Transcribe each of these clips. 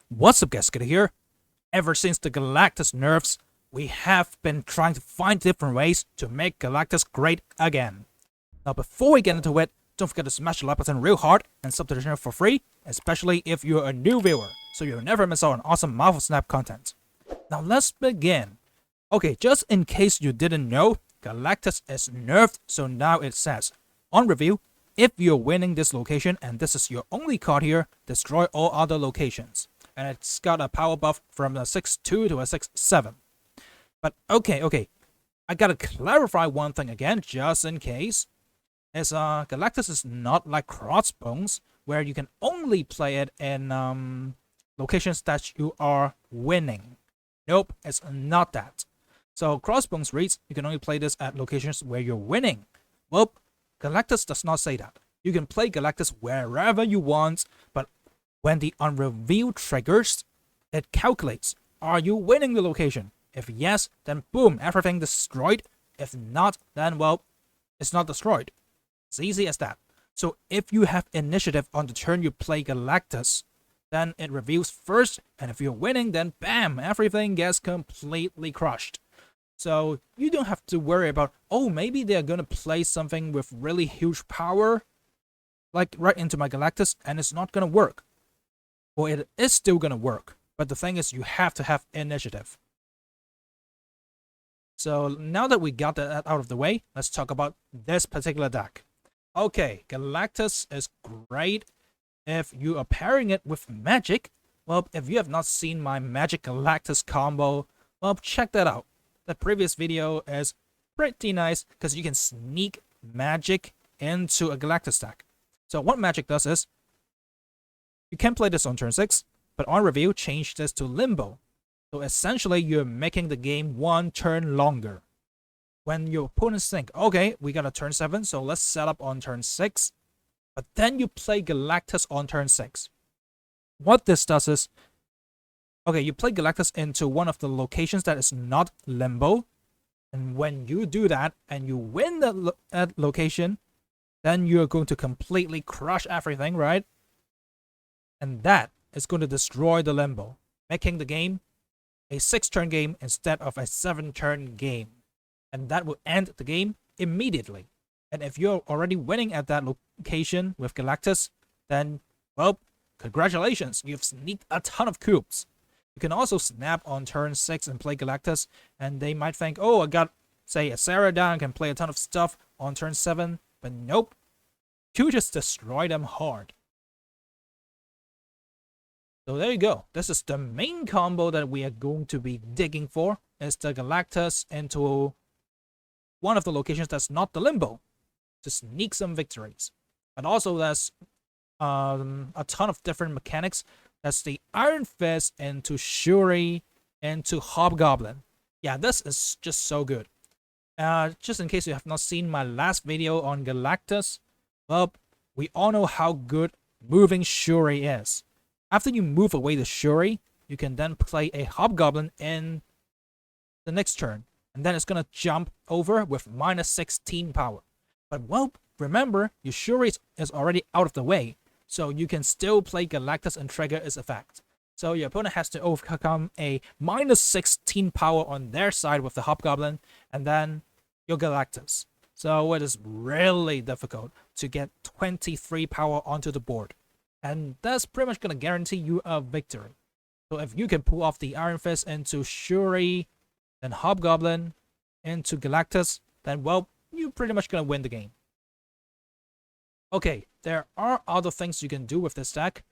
What's up guys, Skitty here. Ever since the Galactus nerfs, we have been trying to find different ways to make Galactus great again. Now before we get into it, don't forget to smash the like button real hard and sub to the channel for free, especially if you're a new viewer, so you'll never miss out on awesome Marvel Snap content. Now let's begin. Okay, just in case you didn't know, Galactus is nerfed, so now it says, on review, if you're winning this location and this is your only card here, destroy all other locations. And it's got a power buff from a 6-2 to a 6-7. But okay, I gotta clarify one thing again, just in case. Is Galactus is not like Crossbones, where you can only play it in locations that you are winning. Nope, it's not that. So Crossbones reads you can only play this at locations where you're winning. Well, Galactus does not say that. You can play Galactus wherever you want, but when the unrevealed triggers, it calculates, are you winning the location? If yes, then boom, everything destroyed. If not, then well, it's not destroyed. It's easy as that. So if you have initiative on the turn you play Galactus, then it reveals first, and if you're winning, then bam, everything gets completely crushed. So you don't have to worry about, oh, maybe they're gonna play something with really huge power, like right into my Galactus, and it's not gonna work. Well, it is still gonna work, but the thing is you have to have initiative. So now that we got that out of the way, let's talk about this particular deck. Okay, Galactus is great if you are pairing it with MAGIK. Well, if you have not seen my MAGIK Galactus combo, well, check that out. The previous video is pretty nice because you can sneak MAGIK into a Galactus deck. So what MAGIK does is, you can play this on turn 6, but on review, change this to Limbo. So essentially, you're making the game one turn longer. When your opponents think, okay, we got a turn 7, so let's set up on turn 6. But then you play Galactus on turn 6. What this does is, okay, you play Galactus into one of the locations that is not Limbo. And when you do that, and you win that location, then you're going to completely crush everything, right? And that is going to destroy the Limbo, making the game a 6-turn game instead of a 7-turn game. And that will end the game immediately. And if you're already winning at that location with Galactus, then, well, congratulations, you've sneaked a ton of cubes. You can also snap on turn 6 and play Galactus, and they might think, oh, I got, say, a Sarah down, can play a ton of stuff on turn 7, but nope. You just destroy them hard. So there you go. This is the main combo that we are going to be digging for. Is the Galactus into one of the locations that's not the Limbo to sneak some victories. But also there's a ton of different mechanics. That's the Iron Fist into Shuri into Hobgoblin. Yeah, this is just so good. Just in case you have not seen my last video on Galactus, well, we all know how good moving Shuri is. After you move away the Shuri, you can then play a Hobgoblin in the next turn. And then it's going to jump over with minus 16 power. But well, remember, your Shuri is already out of the way. So you can still play Galactus and trigger its effect. So your opponent has to overcome a minus 16 power on their side with the Hobgoblin. And then your Galactus. So it is really difficult to get 23 power onto the board. And that's pretty much going to guarantee you a victory. So if you can pull off the Iron Fist into Shuri, then Hobgoblin into Galactus, then well, you're pretty much going to win the game. Okay, there are other things you can do with this deck.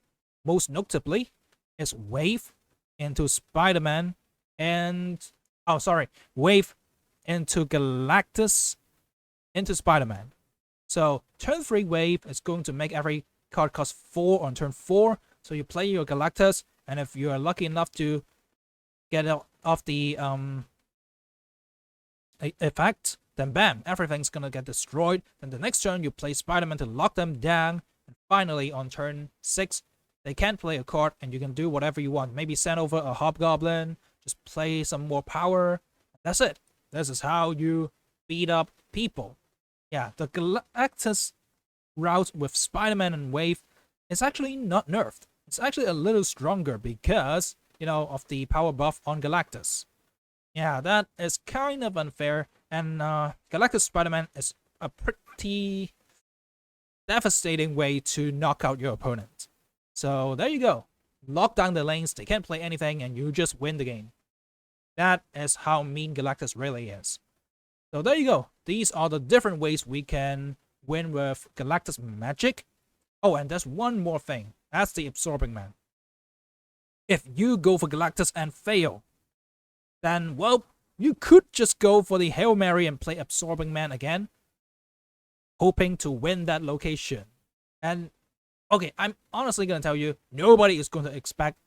Most notably is Wave into Spider-Man and... oh, sorry. Wave into Galactus into Spider-Man. So turn 3 Wave is going to make every card cost 4 on turn 4. So you play your Galactus, and if you are lucky enough to get off the effect, then bam, everything's gonna get destroyed. Then the next turn you play Spider-Man to lock them down, and finally on turn 6 they can't play a card, and you can do whatever you want. Maybe send over a Hobgoblin, just play some more power. That's it. This is how you beat up people. Yeah, the Galactus route with Spider-Man and Wave is actually not nerfed. it's actually a little stronger because, of the power buff on Galactus. Yeah, that is kind of unfair, and Galactus Spider-Man is a pretty devastating way to knock out your opponent. So there you go. Lock down the lanes, they can't play anything, and you just win the game. That is how mean Galactus really is. So there you go. These are the different ways we can win with Galactus Magic. Oh, and there's one more thing. That's the Absorbing Man. If you go for Galactus and fail, then, well, you could just go for the Hail Mary and play Absorbing Man again, hoping to win that location. And, okay, I'm honestly going to tell you, nobody is going to expect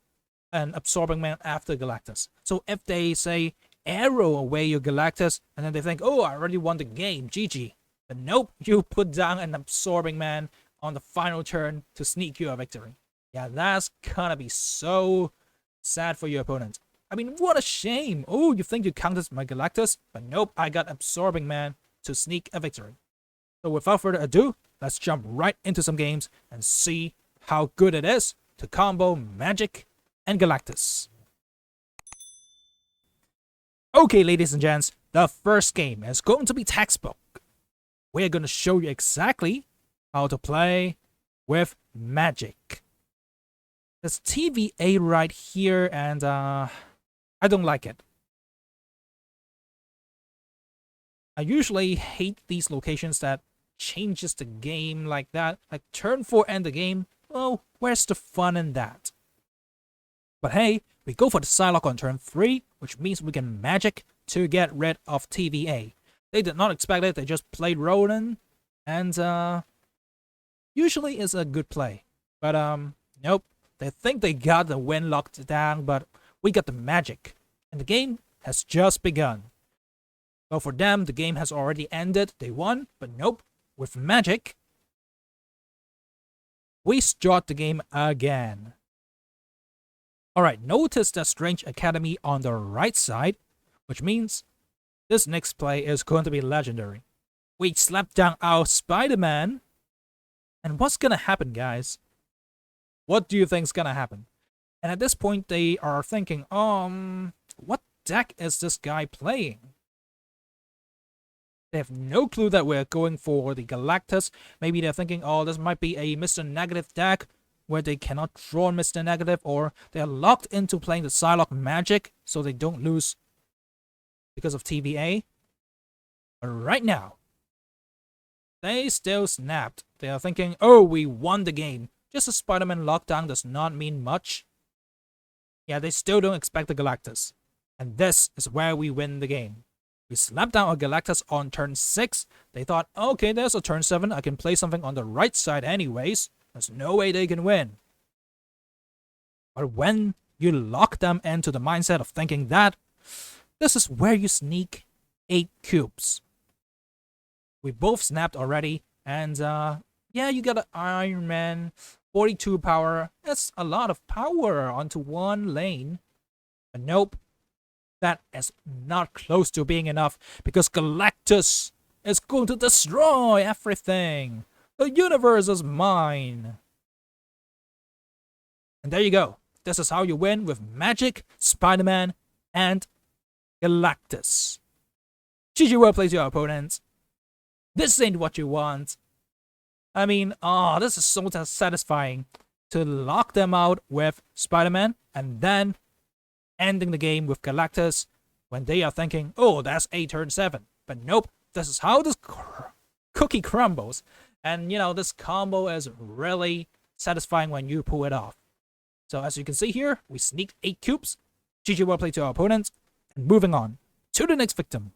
an Absorbing Man after Galactus. So if they say, arrow away your Galactus, and then they think, oh, I already won the game, GG. But nope, you put down an Absorbing Man on the final turn to sneak you a victory. Yeah, that's gonna be so sad for your opponent. I mean, what a shame. Oh, you think you counted my Galactus? But nope, I got Absorbing Man to sneak a victory. So without further ado, let's jump right into some games and see how good it is to combo Magic and Galactus. Okay, ladies and gents, the first game is going to be textbook. We're going to show you exactly how to play with Magic. There's TVA right here, and I don't like it. I usually hate these locations that changes the game like that. Like turn 4 end the game. Well, where's the fun in that? But hey, we go for the Psylocke on turn 3, which means we can Magic to get rid of TVA. They did not expect it, they just played Ronan, and usually is a good play. But nope, they think they got the win locked down, but we got the Magic, and the game has just begun. Well, for them, the game has already ended, they won, but nope, with Magic, we start the game again. Alright, notice that Strange Academy on the right side, which means this next play is going to be legendary. We slap down our Spider-Man, and what's gonna happen, guys? What do you think's gonna happen? And at this point, they are thinking, what deck is this guy playing? They have no clue that we're going for the Galactus. Maybe they're thinking, oh, this might be a Mr. Negative deck, where they cannot draw Mr. Negative, or they're locked into playing the Psylocke Magic so they don't lose because of TVA. But right now, they still snapped. They are thinking, oh, we won the game. Just a Spider-Man lockdown does not mean much. Yeah, they still don't expect the Galactus. And this is where we win the game. We slapped down a Galactus on turn 6. They thought, okay, there's a turn 7. I can play something on the right side anyways. There's no way they can win. But when you lock them into the mindset of thinking that, this is where you sneak 8 cubes. We both snapped already, and yeah, you got an Iron Man, 42 power. That's a lot of power onto one lane. But nope, that is not close to being enough, because Galactus is going to destroy everything. The universe is mine. And there you go. This is how you win with Magic, Spider-Man, and Galactus. GG well played to your opponents. This ain't what you want. I mean, this is so satisfying to lock them out with Spider-Man and then ending the game with Galactus when they are thinking, oh, that's a turn 7. But nope, this is how this cookie crumbles. And, this combo is really satisfying when you pull it off. So as you can see here, we sneaked 8 cubes. GG well played to our opponents. And moving on to the next victim.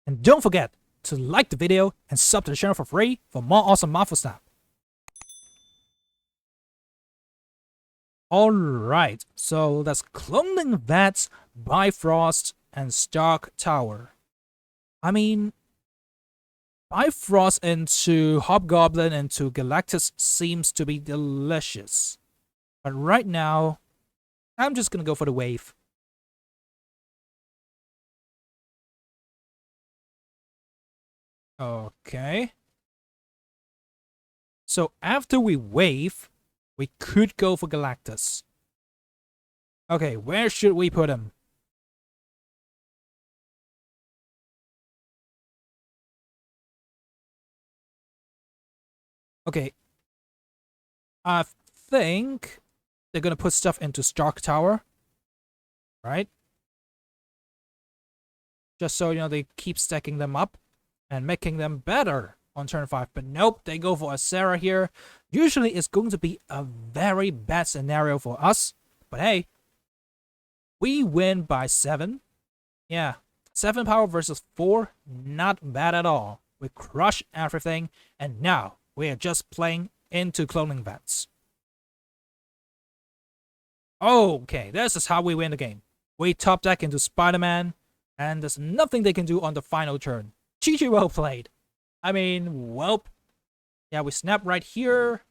And don't forget to like the video and sub to the channel for free for more awesome Marvel stuff. Alright, so that's Cloning Vats, Bifrost, and Stark Tower. I mean, Bifrost into Hobgoblin into Galactus seems to be delicious. But right now, I'm just gonna go for the wave. Okay. So after we wave, we could go for Galactus. Okay, where should we put him? Okay, I think they're gonna put stuff into Stark Tower, right? Just so, you know, they keep stacking them up and making them better on turn 5. But nope, they go for a Sarah here. Usually it's going to be a very bad scenario for us. But hey, we win by 7. Yeah, 7 power versus 4, not bad at all. We crush everything, and now we are just playing into cloning vets. Okay, this is how we win the game. We top deck into Spider-Man, and there's nothing they can do on the final turn. GG, well played. I mean, well, yeah, we snap right here,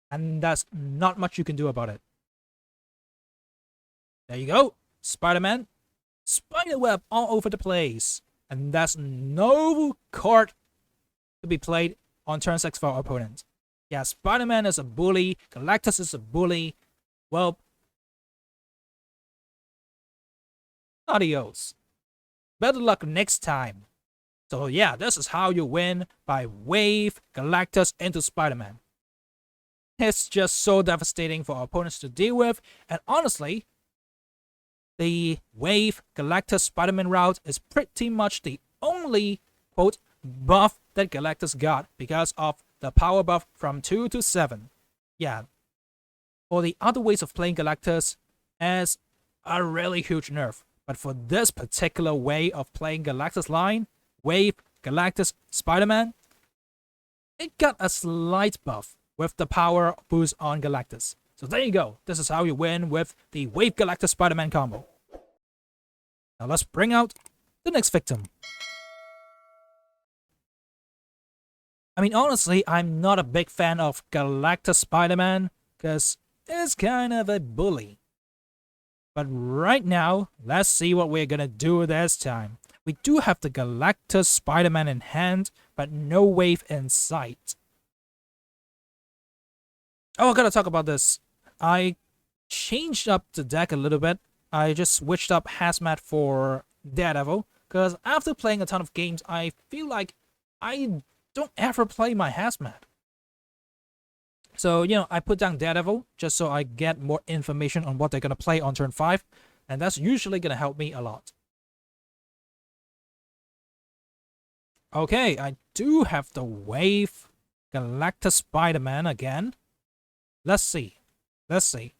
and that's not much you can do about it. There you go, Spider-Man. Spiderweb all over the place, and that's no card to be played on turn 6 for our opponent. Yeah, Spider-Man is a bully, Galactus is a bully. Well, adios. Better luck next time. So yeah, this is how you win by wave Galactus into Spider-Man. It's just so devastating for our opponents to deal with, and honestly, the wave Galactus Spider-Man route is pretty much the only, quote, buff that Galactus got because of the power buff from 2 to 7. Yeah, for the other ways of playing Galactus as a really huge nerf. But for this particular way of playing Galactus line, wave Galactus Spider-Man, it got a slight buff with the power boost on Galactus. So there you go. This is how you win with the Wave Galactus Spider-Man combo. Now let's bring out the next victim. I mean, honestly, I'm not a big fan of Galactus Spider-Man because it's kind of a bully. But right now, let's see what we're gonna do this time. We do have the Galactus Spider-Man in hand, but no wave in sight. Oh, I gotta talk about this. I changed up the deck a little bit. I just switched up Hazmat for Daredevil, because after playing a ton of games, I feel like I don't ever play my Hazmat. So, you know, I put down Daredevil just so I get more information on what they're gonna play on turn 5, and that's usually gonna help me a lot. Okay, I do have the Wave Galactus Spider-Man again. Let's see. Let's see.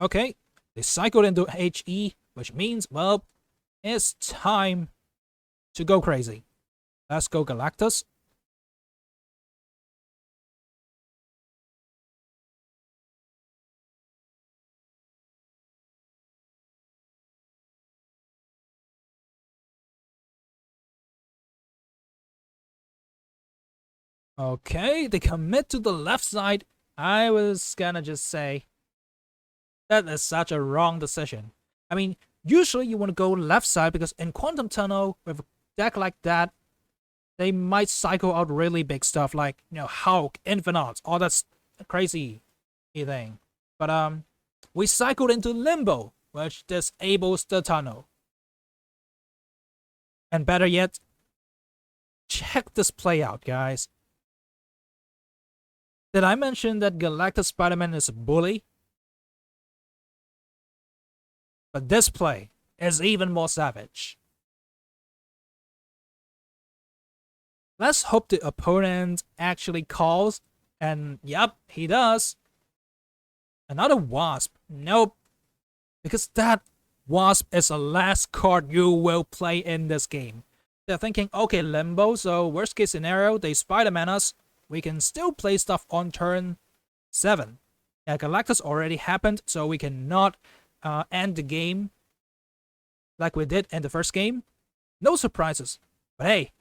Okay, they cycled into HE, which means, well, it's time to go crazy. Let's go Galactus. Okay, they commit to the left side. I was gonna just say, that is such a wrong decision. I mean, usually you want to go left side because in Quantum Tunnel, with a deck like that, they might cycle out really big stuff like, you know, Hulk, Infinite, all that crazy thing. But we cycled into Limbo, which disables the tunnel. And better yet, check this play out, guys. Did I mention that Galactus Spider-Man is a bully? But this play is even more savage. Let's hope the opponent actually calls, and yep, he does. Another Wasp. Nope. Because that Wasp is the last card you will play in this game. They're thinking, okay, Limbo, so worst case scenario, they Spider-Man us. We can still play stuff on turn 7. Yeah, Galactus already happened, so we cannot end the game like we did in the first game. No surprises. But hey,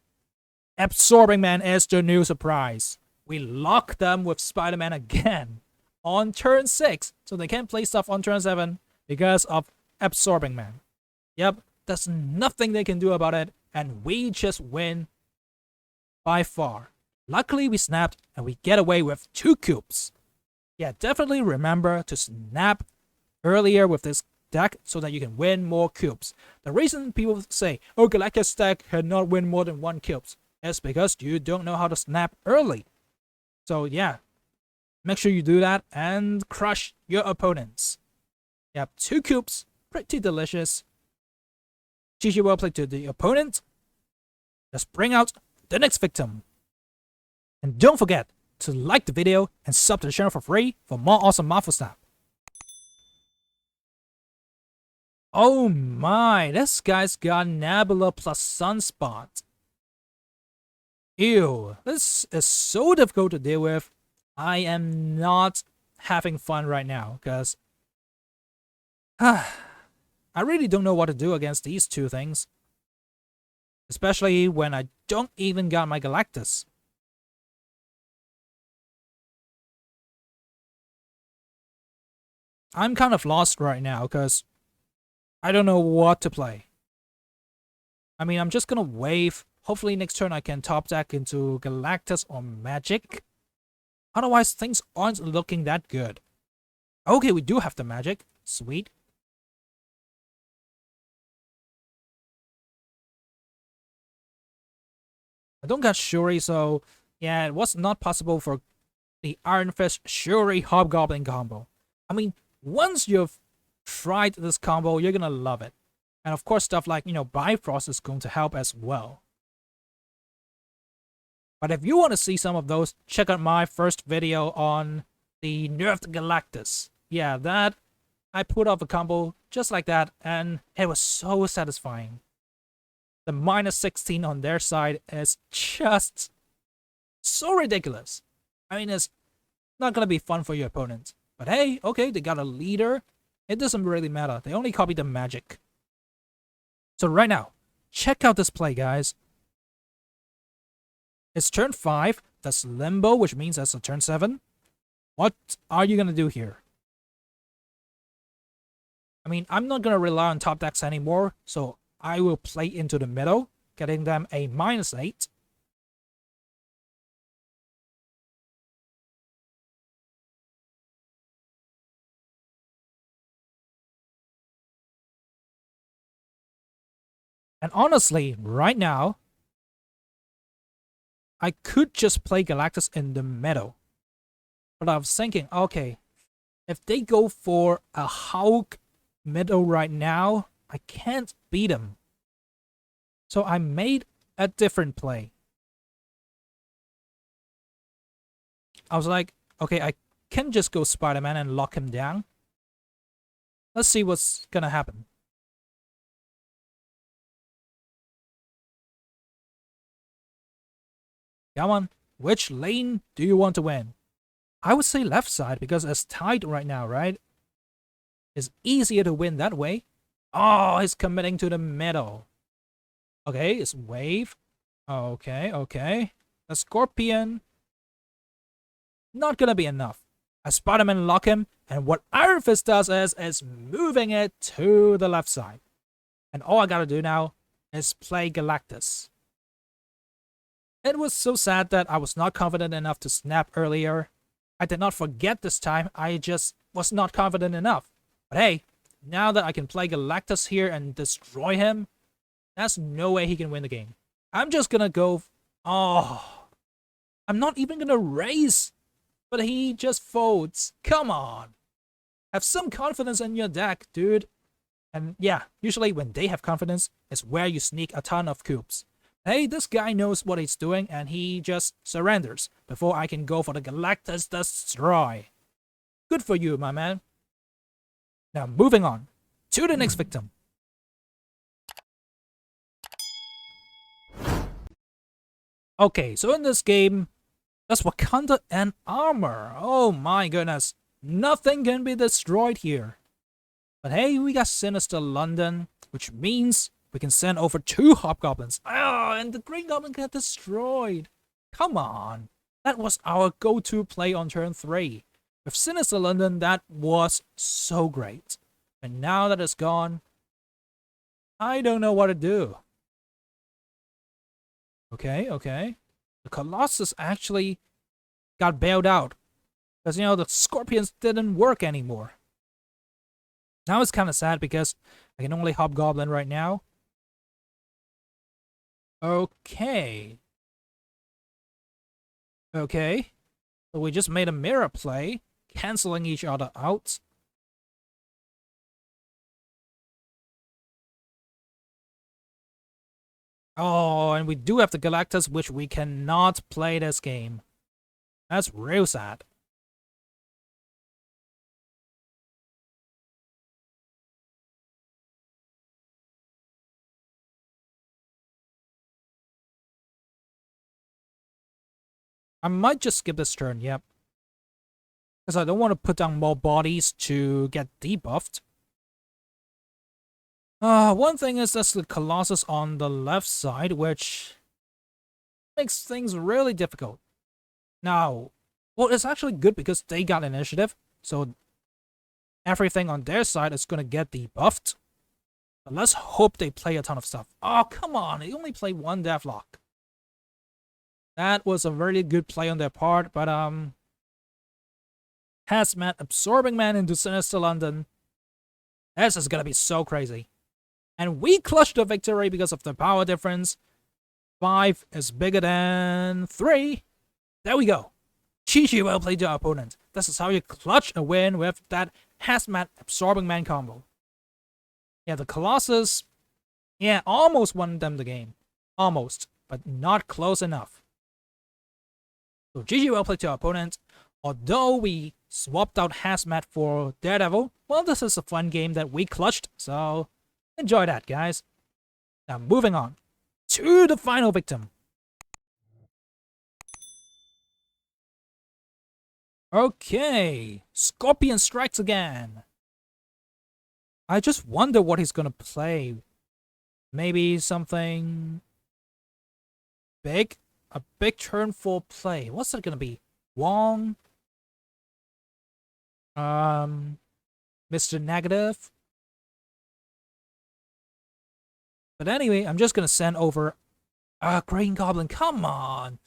Absorbing Man is the new surprise. We lock them with Spider-Man again on turn 6, so they can't play stuff on turn 7 because of Absorbing Man. Yep, there's nothing they can do about it, and we just win by far. Luckily, we snapped, and we get away with 2 cubes. Yeah, definitely remember to snap earlier with this deck so that you can win more cubes. The reason people say, oh, Galactus deck cannot win more than 1 cubes is because you don't know how to snap early. So yeah, make sure you do that and crush your opponents. Yep, 2 cubes, pretty delicious. GG well played to the opponent. Let's bring out the next victim. And don't forget to like the video and sub to the channel for free for more awesome Marvel Snap. Oh my, this guy's got Nebula plus Sunspot. Ew, this is so difficult to deal with. I am not having fun right now, because I really don't know what to do against these 2 things. Especially when I don't even got my Galactus. I'm kind of lost right now, because I don't know what to play. I mean, I'm just gonna wave. Hopefully next turn I can top deck into Galactus or MAGIK. Otherwise, things aren't looking that good. Okay, we do have the MAGIK. Sweet. I don't got Shuri, so yeah, it was not possible for the Iron Fist Shuri Hobgoblin combo. I mean, once you've tried this combo, you're gonna love it. And of course, stuff like, Bifrost is going to help as well. But if you want to see some of those, check out my first video on the nerfed Galactus. Yeah, that, I put off a combo just like that, and it was so satisfying. The minus 16 on their side is just so ridiculous. I mean, it's not gonna be fun for your opponent. But hey, okay, they got a leader. It doesn't really matter. They only copied the MAGIK. So right now, check out this play, guys. It's turn 5. That's Limbo, which means that's a turn 7. What are you gonna do here? I mean, I'm not gonna rely on top decks anymore, so I will play into the middle, getting them a minus 8. And honestly, right now, I could just play Galactus in the middle. But I was thinking, okay, if they go for a Hulk middle right now, I can't beat them. So I made a different play. I was like, okay, I can just go Spider-Man and lock him down. Let's see what's gonna happen. Come on, which lane do you want to win? I would say left side because it's tight right now, right? It's easier to win that way. Oh, he's committing to the middle. Okay, it's wave. Okay, okay. The Scorpion. Not gonna be enough. A Spider-Man lock him, and what Iron Fist does is moving it to the left side. And all I gotta do now is play Galactus. It was so sad that I was not confident enough to snap earlier. I did not forget this time, I just was not confident enough. But hey, now that I can play Galactus here and destroy him, there's no way he can win the game. I'm just gonna go... Oh, I'm not even gonna raise, but he just folds. Come on. Have some confidence in your deck, dude. And yeah, usually when they have confidence, it's where you sneak a ton of cubes. Hey, this guy knows what he's doing, and he just surrenders before I can go for the Galactus Destroy. Good for you, my man. Now, moving on to the next victim. Okay, so in this game, that's Wakanda and armor. Oh my goodness. Nothing can be destroyed here. But hey, we got Sinister London, which means we can send over 2 hobgoblins. Oh, and the Green Goblin got destroyed. Come on. That was our go-to play on turn 3. With Sinister London, that was so great. And now that it's gone, I don't know what to do. Okay. The Colossus actually got bailed out. Because, you know, the Scorpions didn't work anymore. Now it's kind of sad because I can only Hobgoblin right now. Okay. So we just made a mirror play, canceling each other out. Oh, and we do have the Galactus, which we cannot play this game. That's real sad. I might just skip this turn, yep. Because I don't want to put down more bodies to get debuffed. One thing is that's the Colossus on the left side, which makes things really difficult. Now, well, it's actually good because they got initiative, so everything on their side is going to get debuffed. But let's hope they play a ton of stuff. Oh, come on, they only play 1 Deathlock. That was a very good play on their part, but Hazmat absorbing man into Sinister London. This is gonna be so crazy. And we clutched the victory because of the power difference. 5 is bigger than 3. There we go. GG, well played to our opponent. This is how you clutch a win with that Hazmat absorbing man combo. Yeah, the Colossus, yeah, almost won them the game. Almost, but not close enough. So GG, well played to our opponent. Although we swapped out Hazmat for Daredevil, well, this is a fun game that we clutched, so enjoy that, guys. Now, moving on to the final victim. Okay, Scorpion strikes again. I just wonder what he's gonna play. Maybe something big? A big turn 4 play. What's that gonna be? Wong? Mr. Negative? But anyway, I'm just gonna send over Green Goblin. Come on!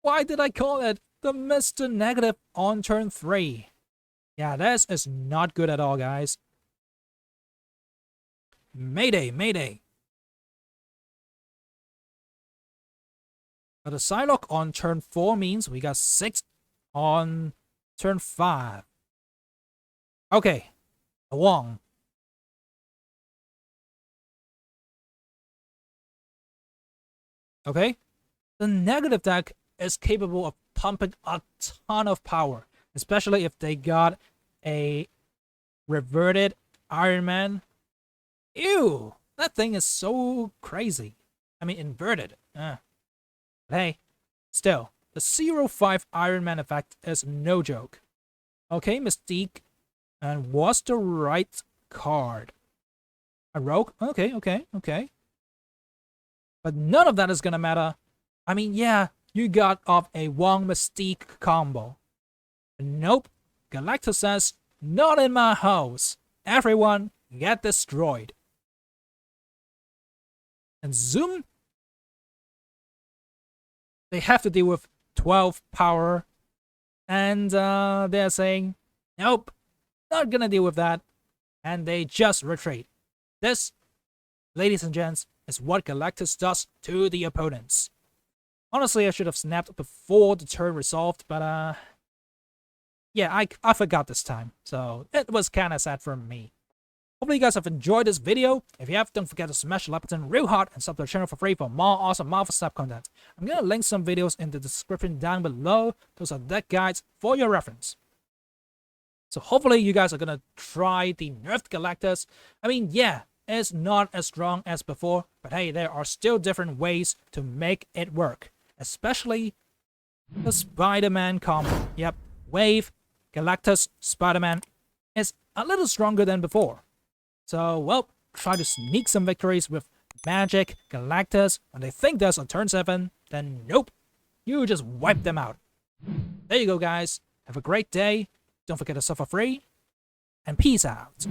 Why did I call it the Mr. Negative on turn 3? Yeah, this is not good at all, guys. Mayday, mayday. But a Psylocke on turn 4 means we got 6 on turn 5. Okay, a Wong. Okay, the negative deck is capable of pumping a ton of power, especially if they got a reverted Iron Man. Ew, that thing is so crazy. I mean, inverted. But hey, still, the 0-5 Iron Man effect is no joke. Okay, Mystique, and what's the right card? A Rogue? Okay. But none of that is gonna matter. I mean, yeah, you got off a Wong Mystique combo. But nope, Galactus says, not in my house. Everyone get destroyed. And Zoom, they have to deal with 12 power. And they're saying, nope, not gonna deal with that. And they just retreat. This, ladies and gents, is what Galactus does to the opponents. Honestly, I should have snapped before the turn resolved, but yeah, I forgot this time. So it was kinda sad for me. Hopefully you guys have enjoyed this video. If you have, don't forget to smash the like button real hard and sub to the channel for free for more awesome Marvel Snap content. I'm gonna link some videos in the description down below. Those are deck guides for your reference. So hopefully you guys are gonna try the nerfed Galactus. I mean, yeah, it's not as strong as before, but hey, there are still different ways to make it work. Especially the Spider-Man combo. Yep, Wave, Galactus, Spider-Man is a little stronger than before. So, well, try to sneak some victories with MAGIK, Galactus when they think that's on turn 7, then nope, you just wipe them out. There you go, guys. Have a great day. Don't forget to suffer free, and peace out.